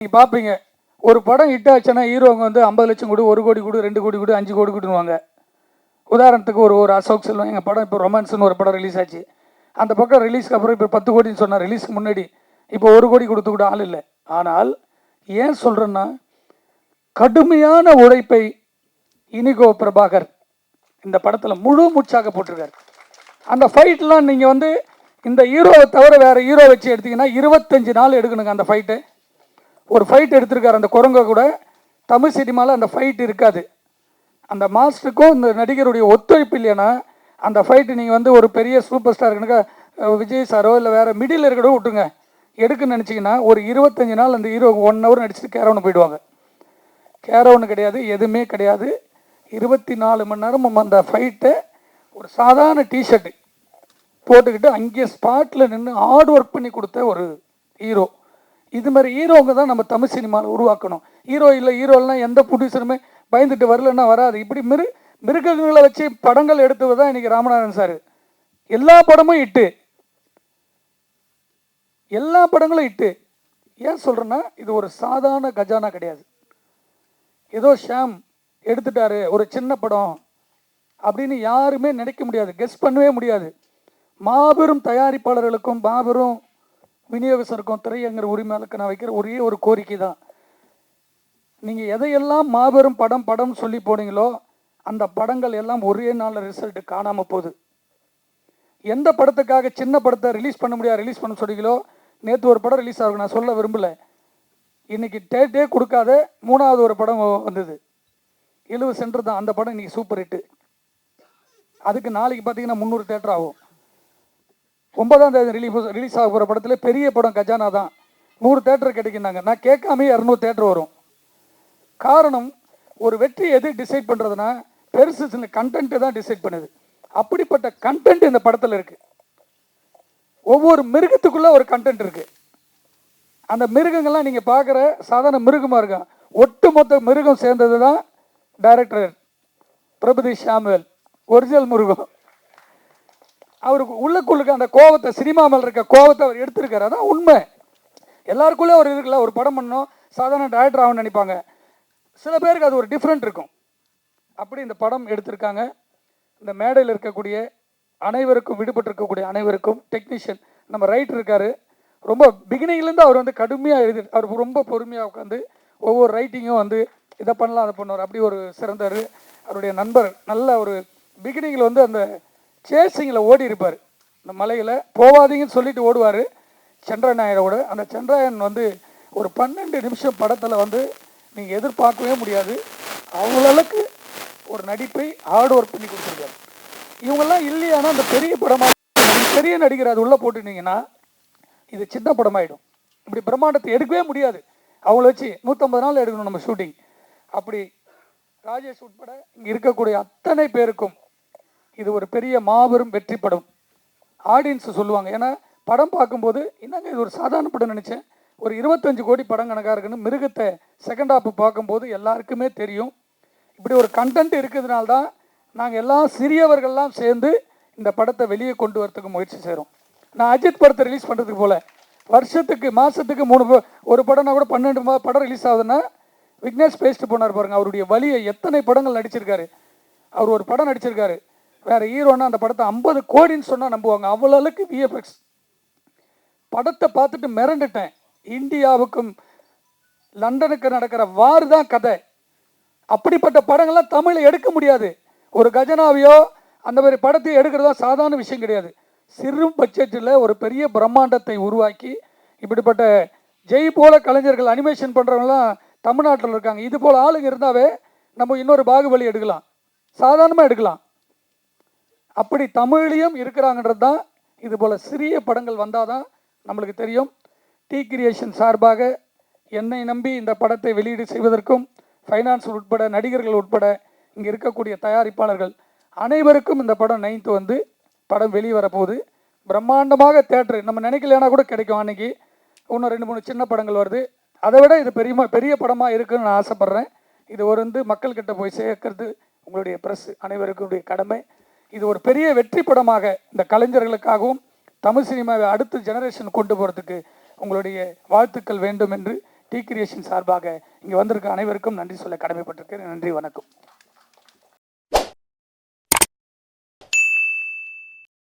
நீங்கள் பார்ப்பீங்க, ஒரு படம் ஹிட் ஆச்சுன்னா ஹீரோங்க வந்து 50 லட்சம் கொடு, 1 கோடி கொடு, 2 கோடி கொடு, 5 கோடி கொடுவாங்க. உதாரணத்துக்கு ஒரு அசோக் செல்வம் எங்கள் படம் இப்போ ரொமான்ஸ்னு ஒரு படம் ரிலீஸ் ஆச்சு. அந்த பக்கம் ரிலீஸ்க்கு அப்புறம் இப்போ 10 கோடின்னு சொன்னார். ரிலீஸ்க்கு முன்னாடி இப்போ 1 கோடி கொடுத்து கூட ஆள் இல்லை. ஆனால் ஏன் சொல்கிறேன்னா, கடுமையான உழைப்பை இனிகோ பிரபாகர் இந்த படத்தில் முழு மூச்சாக போட்டிருக்காரு. அந்த ஃபைட்லாம் நீங்கள் வந்து இந்த ஹீரோவை தவிர வேறு ஹீரோ வச்சு எடுத்தீங்கன்னா 25 நாள் எடுக்கணுங்க அந்த ஃபைட்டு. ஒரு ஃபைட் எடுத்திருக்காரு அந்த குரங்க கூட. தமிழ் சினிமாவில் அந்த ஃபைட் இருக்காது. அந்த மாஸ்டருக்கும் இந்த நடிகருடைய ஒத்துழைப்பு இல்லைன்னா அந்த ஃபைட்டு நீங்கள் வந்து ஒரு பெரிய சூப்பர் ஸ்டாருக்குனாக்கா விஜய் சாரோ இல்லை வேறு மிடில் இருக்கடோ விட்டுங்க எடுக்குன்னு நினச்சிங்கன்னா ஒரு 25 நாள் அந்த ஹீரோ 1 ஹவர் நடிச்சுட்டு கேரவனு போயிடுவாங்க. கேரவனு கிடையாது, எதுவுமே கிடையாது. 24 மணி நேரம் அந்த ஃபைட்டை ஒரு சாதாரண டிஷர்ட்டு போட்டுக்கிட்டு அங்கே ஸ்பாட்டில் நின்று ஹார்ட் ஒர்க் பண்ணி கொடுத்த ஒரு ஹீரோ. இது மாதிரி ஹீரோங்க தான் நம்ம தமிழ் சினிமாவில் உருவாக்கணும். ஹீரோலாம் எந்த ப்ரொடியூசருமே பயந்துட்டு வரலன்னா வராது. இப்படி மிருகங்களை வச்சு படங்கள் எடுத்தது தான் இன்றைக்கி ராமநாதன் சார். எல்லா படமும் இட்டு, எல்லா படங்களும் இட்டு. ஏன் சொல்கிறேன்னா, இது ஒரு சாதாரண கஜானா கிடையாது. ஏதோ ஷாம் எடுத்துட்டாரு ஒரு சின்ன படம் அப்படின்னு யாருமே நினைக்க முடியாது, கெஸ் பண்ணவே முடியாது. மாபெரும் தயாரிப்பாளர்களுக்கும் மாபெரும் விநியோகஸ்தருக்கும் திரையரங்க உரிமையாளருக்கு நான் வைக்கிற ஒரே ஒரு கோரிக்கை தான், நீங்கள் எதையெல்லாம் மாபெரும் படம் சொல்லி போனீங்களோ அந்த படங்கள் எல்லாம் ஒரே நாளில் ரிசல்ட் காணாமல் போகுது. எந்த படத்துக்காக சின்ன படத்தை ரிலீஸ் பண்ண முடியாது ரிலீஸ் பண்ண சொன்னீங்களோ, நேற்று ஒரு படம் ரிலீஸ் ஆகும், நான் சொல்ல விரும்பலை, இன்றைக்கி டேட்டே கொடுக்காத 3வது ஒரு படம் வந்தது, 70 சென்டர் தான். அந்த படம் இன்றைக்கி சூப்பர் ஹிட்டு. அதுக்கு நாளைக்கு பார்த்தீங்கன்னா 300 தேட்டர் ஆகும். 9ஆம் தேதி ரிலீஸ் ஆக போகிற படத்தில் பெரிய படம் கஜானா தான் 100 தேட்டர் கிடைக்குனாங்க. நான் கேட்காமே 200 தேட்டர் வரும். காரணம், ஒரு வெற்றி எது டிசைட் பண்ணுறதுனா பெருசு சின்ன கண்டென்ட்டு தான் டிசைட் பண்ணுது. அப்படிப்பட்ட கண்டென்ட் இந்த படத்தில் இருக்குது. ஒவ்வொரு மிருகத்துக்குள்ளே ஒரு கண்டென்ட் இருக்குது. அந்த மிருகங்கள்லாம் நீங்கள் பார்க்குற சாதாரண மிருகமாக இருக்கும், ஒட்டுமொத்த மிருகம் சேர்ந்தது தான் டைரக்டர் பிரபுதி ஷாமுவேல். ஒரிஜினல் மிருகம். அவருக்கு உள்ளுக்குள்ளுக்கு அந்த கோபத்தை, சினிமா மேலே இருக்க கோபத்தை அவர் எடுத்திருக்காரு. அதான் உண்மை. எல்லாருக்குள்ளே ஒரு இருக்குல்ல, ஒரு படம் பண்ணோம் சாதாரண டைரக்டர் ஆகும்னு நினைப்பாங்க. சில பேருக்கு அது ஒரு டிஃப்ரெண்ட் இருக்கும். அப்படி இந்த படம் எடுத்திருக்காங்க. இந்த மேடையில் இருக்கக்கூடிய அனைவருக்கும், விடுபட்டிருக்கக்கூடிய அனைவருக்கும், டெக்னீஷியன் நம்ம ரைட்டர் இருக்கார், ரொம்ப பிகினிங்லேருந்து அவர் வந்து கடுமையாக எழுதி, அவர் ரொம்ப பொறுமையாக உட்காந்து ஒவ்வொரு ரைட்டிங்கும் வந்து இதை பண்ணலாம் அதை பண்ணுவார். அப்படி ஒரு சிறந்தார். அவருடைய நண்பர் நல்ல ஒரு பிகினிங்கில் வந்து அந்த சேசிங்கில் ஓடி இருப்பார். இந்த மலையில் போவாதீங்கன்னு சொல்லிட்டு ஓடுவார் சந்திரநாயரோட. அந்த சந்திராயன் வந்து ஒரு 12 நிமிஷம் படத்தில் வந்து நீங்கள் எதிர்பார்க்கவே முடியாது. அவங்களுக்கு ஒரு நடிப்பை ஹார்ட் ஒர்க் பண்ணி கொடுத்துருக்காரு. இவங்கெல்லாம் இல்லையானா அந்த பெரிய படமாக, பெரிய நடிகர் அது உள்ளே போட்டுட்டீங்கன்னா இது சின்ன படமாயிடும். இப்படி பிரம்மாண்டத்தை எடுக்கவே முடியாது. அவங்கள வச்சு 150 நாள் எடுக்கணும் நம்ம ஷூட்டிங். அப்படி ராஜேஷ் உட்பட இங்கே இருக்கக்கூடிய அத்தனை பேருக்கும் இது ஒரு பெரிய மாபெரும் வெற்றி படம். ஆடியன்ஸ் சொல்லுவாங்க. ஏன்னா படம் பார்க்கும்போது என்னங்க இது ஒரு சாதாரண படம் நினச்சேன், ஒரு 25 கோடி படம் கணக்காக இருக்குன்னு. மிருகத்தை செகண்ட் ஹாஃப் பார்க்கும்போது எல்லாருக்குமே தெரியும். இப்படி ஒரு கண்டென்ட் இருக்கிறதுனால தான் நாங்கள் எல்லாம் சிறியவர்கள்லாம் சேர்ந்து இந்த படத்தை வெளியே கொண்டு வரத்துக்கு முயற்சி செய்கிறோம். நான் அஜித் படத்தை ரிலீஸ் பண்ணுறதுக்கு போல் வருஷத்துக்கு மாதத்துக்கு 3 ஒரு படம்னா கூட 12 படம் ரிலீஸ் ஆகுதுன்னா விக்னேஷ் பேசிட்டு போனார் பாருங்கள். அவருடைய வழியை எத்தனை படங்கள் நடிச்சிருக்காரு. அவர் ஒரு படம் நடிச்சிருக்காரு, வேறு ஹீரோன்னா அந்த படத்தை 50 கோடின்னு சொன்னால் நம்புவாங்க. அவ்வளோ அளவுக்கு விஎஃப்எக்ஸ். படத்தை பார்த்துட்டு மிரண்டுட்டேன். இந்தியாவுக்கும் லண்டனுக்கு நடக்கிற வார் தான் கதை. அப்படிப்பட்ட படங்கள்லாம் தமிழில் எடுக்க முடியாது. ஒரு கஜனாவையோ அந்த மாதிரி படத்தை எடுக்கிறதா சாதாரண விஷயம் கிடையாது. சிறு பட்ஜெட்டில் ஒரு பெரிய பிரம்மாண்டத்தை உருவாக்கி இப்படிப்பட்ட ஜெய் போல கலைஞர்கள் அனிமேஷன் பண்ணுறவங்களாம் தமிழ்நாட்டில் இருக்காங்க. இது போல் ஆளுங்க இருந்தாவே நம்ம இன்னொரு பாகுபலி எடுக்கலாம், சாதாரணமாக எடுக்கலாம். அப்படி தமிழையும் இருக்கிறாங்கன்றது தான். இது போல் சிறிய படங்கள் வந்தால் தான் நம்மளுக்கு தெரியும். டி கிரியேஷன் சார்பாக என்னை நம்பி இந்த படத்தை வெளியீடு செய்வதற்கும் ஃபைனான்ஸ் உட்பட, நடிகர்கள் உட்பட, இங்கே இருக்கக்கூடிய தயாரிப்பாளர்கள் அனைவருக்கும் இந்த படம் 9th வந்து படம் வெளியே வரப்போகுது. பிரம்மாண்டமாக தேட்டரு நம்ம நினைக்கலனா கூட கிடைக்கும். அன்றைக்கி இன்னும் 2-3 சின்ன படங்கள் வருது. அதை விட இது பெரிய படமாக இருக்குதுன்னு நான் ஆசைப்பட்றேன். இது ஒரு வந்து மக்கள்கிட்ட போய் சேர்க்கறது உங்களுடைய ப்ரெஸ் அனைவருக்குடைய கடமை. இது ஒரு பெரிய வெற்றி படமாக இந்த கலைஞர்களுக்காகவும் தமிழ் சினிமாவை அடுத்த ஜெனரேஷன் கொண்டு போகிறதுக்கு உங்களுடைய வாழ்த்துக்கள் வேண்டும் என்று டி கிரியேஷன் சார்பாக இங்கே வந்திருக்க அனைவருக்கும் நன்றி சொல்ல கடமைப்பட்டிருக்கேன். நன்றி, வணக்கம்.